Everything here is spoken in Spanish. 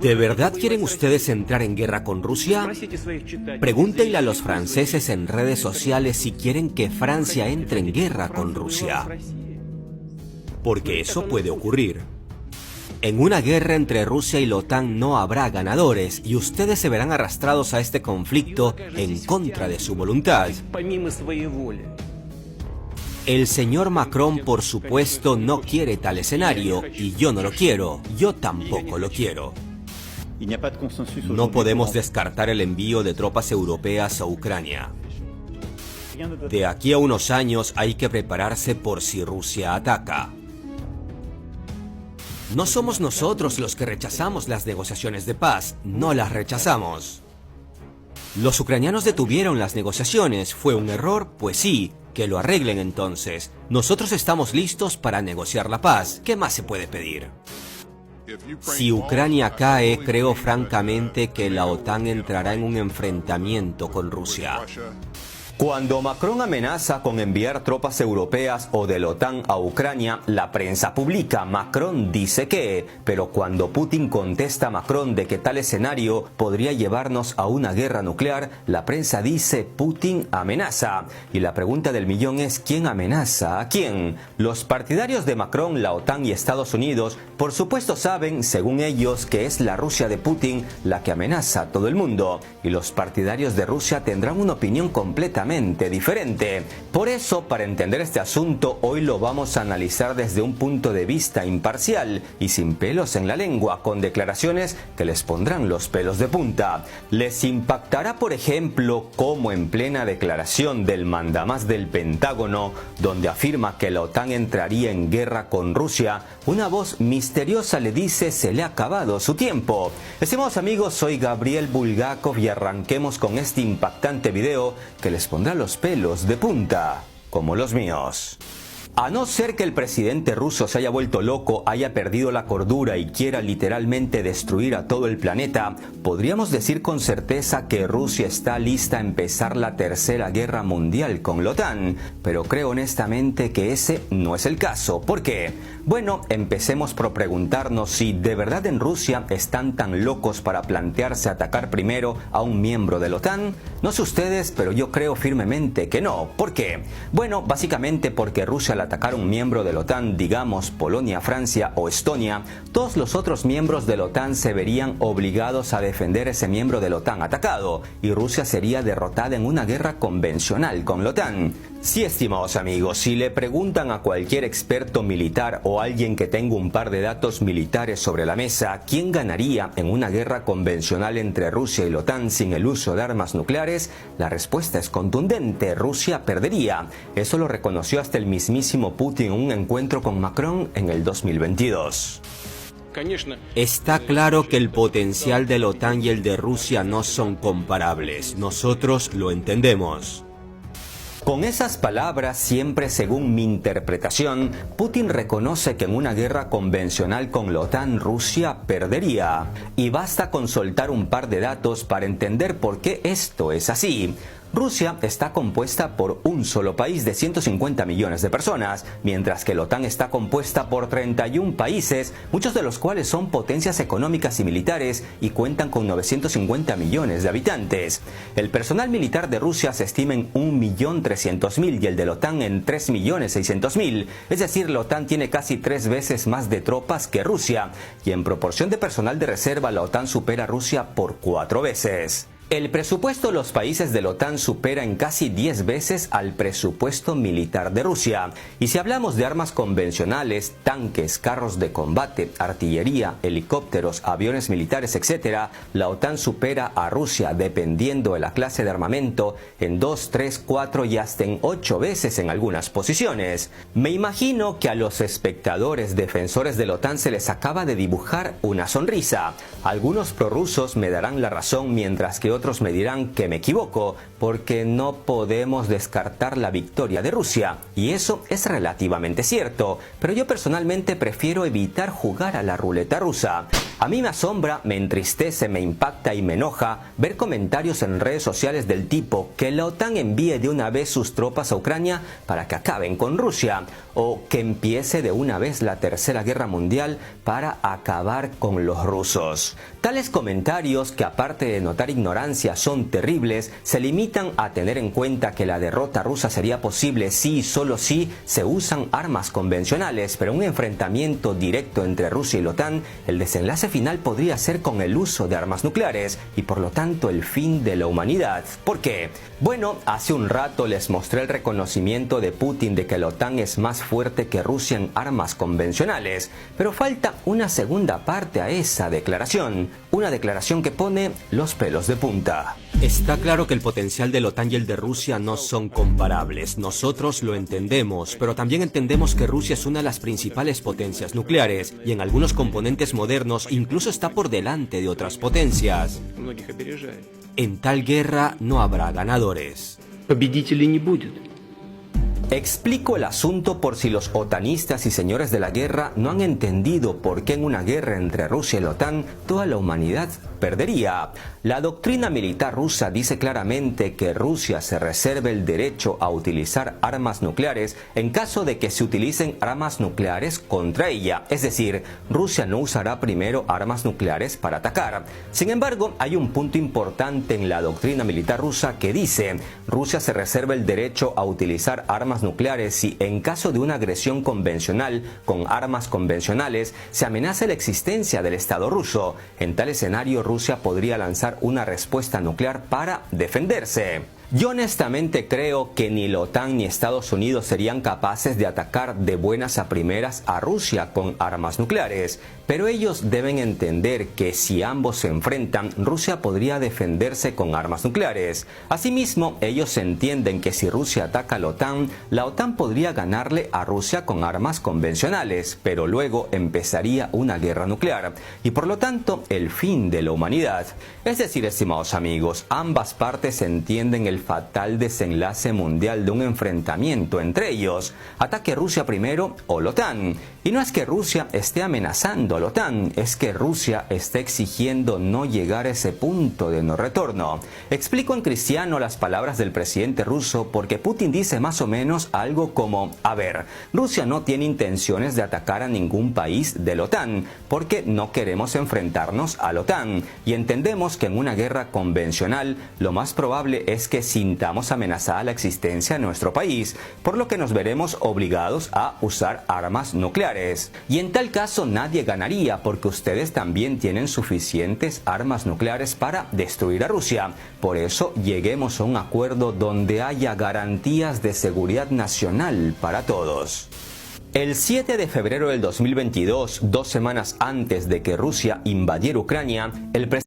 ¿De verdad quieren ustedes entrar en guerra con Rusia? Pregúntenle a los franceses en redes sociales si quieren que Francia entre en guerra con Rusia. Porque eso puede ocurrir. En una guerra entre Rusia y la OTAN no habrá ganadores y ustedes se verán arrastrados a este conflicto en contra de su voluntad. El señor Macron, por supuesto, no quiere tal escenario y yo no lo quiero. Yo tampoco lo quiero. No podemos descartar el envío de tropas europeas a Ucrania. De aquí a unos años hay que prepararse por si Rusia ataca. No somos nosotros los que rechazamos las negociaciones de paz, no las rechazamos. Los ucranianos detuvieron las negociaciones, ¿fue un error? Pues sí, que lo arreglen entonces. Nosotros estamos listos para negociar la paz, ¿qué más se puede pedir? Si Ucrania cae, creo francamente que la OTAN entrará en un enfrentamiento con Rusia. Cuando Macron amenaza con enviar tropas europeas o de la OTAN a Ucrania, la prensa publica, Macron dice que, pero cuando Putin contesta a Macron de que tal escenario podría llevarnos a una guerra nuclear, la prensa dice, Putin amenaza. Y la pregunta del millón es, ¿quién amenaza a quién? Los partidarios de Macron, la OTAN y Estados Unidos, por supuesto saben, según ellos, que es la Rusia de Putin la que amenaza a todo el mundo. Y los partidarios de Rusia tendrán una opinión completamente diferente. Por eso, para entender este asunto, hoy lo vamos a analizar desde un punto de vista imparcial y sin pelos en la lengua, con declaraciones que les pondrán los pelos de punta. Les impactará, por ejemplo, cómo en plena declaración del mandamás del Pentágono, donde afirma que la OTAN entraría en guerra con Rusia, una voz misteriosa le dice se le ha acabado su tiempo. Estimados amigos, soy Gabriel Bulgakov y arranquemos con este impactante video que les pondrá los pelos de punta, como los míos. A no ser que el presidente ruso se haya vuelto loco, haya perdido la cordura y quiera literalmente destruir a todo el planeta, podríamos decir con certeza que Rusia está lista a empezar la tercera guerra mundial con la OTAN, pero creo honestamente que ese no es el caso. ¿Por qué? Bueno, empecemos por preguntarnos si de verdad en Rusia están tan locos para plantearse atacar primero a un miembro de la OTAN. No sé ustedes, pero yo creo firmemente que no. ¿Por qué? Bueno, básicamente porque Rusia al atacar a un miembro de la OTAN, digamos Polonia, Francia o Estonia, todos los otros miembros de la OTAN se verían obligados a defender ese miembro de la OTAN atacado y Rusia sería derrotada en una guerra convencional con la OTAN. Sí, estimados amigos, si le preguntan a cualquier experto militar o alguien que tenga un par de datos militares sobre la mesa, ¿quién ganaría en una guerra convencional entre Rusia y la OTAN sin el uso de armas nucleares? La respuesta es contundente, Rusia perdería. Eso lo reconoció hasta el mismísimo Putin en un encuentro con Macron en el 2022. Está claro que el potencial de la OTAN y el de Rusia no son comparables. Nosotros lo entendemos. Con esas palabras, siempre según mi interpretación, Putin reconoce que en una guerra convencional con la OTAN, Rusia perdería. Y basta con soltar un par de datos para entender por qué esto es así. Rusia está compuesta por un solo país de 150 millones de personas, mientras que la OTAN está compuesta por 31 países, muchos de los cuales son potencias económicas y militares y cuentan con 950 millones de habitantes. El personal militar de Rusia se estima en 1.300.000 y el de la OTAN en 3.600.000, es decir, la OTAN tiene casi 3 veces más de tropas que Rusia, y en proporción de personal de reserva la OTAN supera a Rusia por 4 veces. El presupuesto de los países de la OTAN supera en casi 10 veces al presupuesto militar de Rusia. Y si hablamos de armas convencionales, tanques, carros de combate, artillería, helicópteros, aviones militares, etc., la OTAN supera a Rusia, dependiendo de la clase de armamento, en 2, 3, 4 y hasta en 8 veces en algunas posiciones. Me imagino que a los espectadores defensores de la OTAN se les acaba de dibujar una sonrisa. Algunos prorrusos me darán la razón, mientras que otros me dirán que me equivoco, porque no podemos descartar la victoria de Rusia, y eso es relativamente cierto, pero yo personalmente prefiero evitar jugar a la ruleta rusa. A mí me asombra, me entristece, me impacta y me enoja ver comentarios en redes sociales del tipo que la OTAN envíe de una vez sus tropas a Ucrania para que acaben con Rusia, o que empiece de una vez la Tercera Guerra Mundial para acabar con los rusos. Tales comentarios, que aparte de notar ignorancia son terribles, se limitan a tener en cuenta que la derrota rusa sería posible si y solo si se usan armas convencionales, pero un enfrentamiento directo entre Rusia y la OTAN, el desenlace final podría ser con el uso de armas nucleares y por lo tanto el fin de la humanidad. ¿Por qué? Bueno, hace un rato les mostré el reconocimiento de Putin de que la OTAN es más fuerte que Rusia en armas convencionales, pero falta una segunda parte a esa declaración, una declaración que pone los pelos de punta. Está claro que el potencial de la OTAN y el de Rusia no son comparables. Nosotros lo entendemos, pero también entendemos que Rusia es una de las principales potencias nucleares y en algunos componentes modernos incluso está por delante de otras potencias. En tal guerra no habrá ganadores. Explico el asunto por si los otanistas y señores de la guerra no han entendido por qué en una guerra entre Rusia y la OTAN toda la humanidad perdería. La doctrina militar rusa dice claramente que Rusia se reserva el derecho a utilizar armas nucleares en caso de que se utilicen armas nucleares contra ella. Es decir, Rusia no usará primero armas nucleares para atacar. Sin embargo, hay un punto importante en la doctrina militar rusa que dice: Rusia se reserva el derecho a utilizar armas nucleares si en caso de una agresión convencional con armas convencionales se amenaza la existencia del Estado ruso. En tal escenario, Rusia podría lanzar una respuesta nuclear para defenderse. Yo honestamente creo que ni la OTAN ni Estados Unidos serían capaces de atacar de buenas a primeras a Rusia con armas nucleares, pero ellos deben entender que si ambos se enfrentan, Rusia podría defenderse con armas nucleares. Asimismo, ellos entienden que si Rusia ataca a la OTAN podría ganarle a Rusia con armas convencionales, pero luego empezaría una guerra nuclear y por lo tanto el fin de la humanidad. Es decir, estimados amigos, ambas partes entienden el fatal desenlace mundial de un enfrentamiento entre ellos. Ataque Rusia primero o la OTAN. Y no es que Rusia esté amenazando a la OTAN, es que Rusia está exigiendo no llegar a ese punto de no retorno. Explico en cristiano las palabras del presidente ruso porque Putin dice más o menos algo como: a ver, Rusia no tiene intenciones de atacar a ningún país de la OTAN porque no queremos enfrentarnos a la OTAN y entendemos que en una guerra convencional lo más probable es que sintamos amenazada la existencia de nuestro país, por lo que nos veremos obligados a usar armas nucleares. Y en tal caso nadie ganaría porque ustedes también tienen suficientes armas nucleares para destruir a Rusia. Por eso lleguemos a un acuerdo donde haya garantías de seguridad nacional para todos. El 7 de febrero del 2022, 2 semanas antes de que Rusia invadiera Ucrania, el presidente